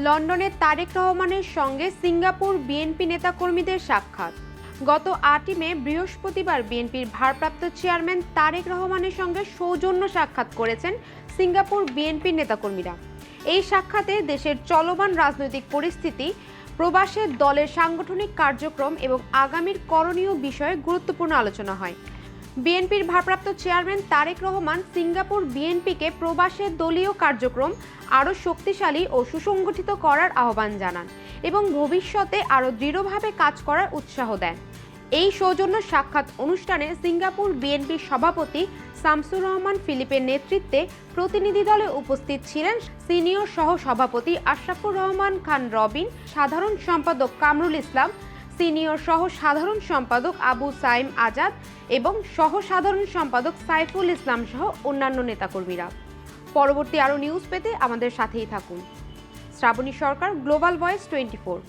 লন্ডনে তারেক রহমানের সঙ্গে সিঙ্গাপুর বিএনপি নেতাকর্মীদের সাক্ষাৎ। গত ৮ই মে বৃহস্পতিবার বিএনপির ভারপ্রাপ্ত চেয়ারম্যান তারেক রহমানের সঙ্গে সৌজন্য সাক্ষাৎ করেছেন সিঙ্গাপুর বিএনপির নেতাকর্মীরা। এই সাক্ষাতে দেশের চলমান রাজনৈতিক পরিস্থিতি, প্রবাসের দলের সাংগঠনিক কার্যক্রম এবং আগামীর করণীয় বিষয়ে গুরুত্বপূর্ণ আলোচনা হয়। বিএনপির ভারপ্রাপ্ত চেয়ারম্যান তারেক রহমান সিঙ্গাপুর বিএনপিকে প্রবাসের দলীয় কার্যক্রম আরও শক্তিশালী ও সুসংগঠিত করার আহ্বান জানান এবং ভবিষ্যতে আরও দৃঢ়ভাবে কাজ করার উৎসাহ দেন। এই সৌজন্য সাক্ষাৎ অনুষ্ঠানে সিঙ্গাপুর বিএনপির সভাপতি শামসুর রহমান ফিলিপের নেতৃত্বে প্রতিনিধি দলে উপস্থিত ছিলেন সিনিয়র সহ সভাপতি আশরাফুর রহমান খান রবিন, সাধারণ সম্পাদক কামরুল ইসলাম, সিনিয়র সহ সাধারণ সম্পাদক আবু সাইম আজাদ এবং সহ সাধারণ সম্পাদক সাইফুল ইসলাম সহ অন্যান্য নেতাকর্মীরা। পরবর্তী আরও নিউজ পেতে আমাদের সাথেই থাকুন। শ্রাবণী সরকার, গ্লোবাল ভয়েস 24।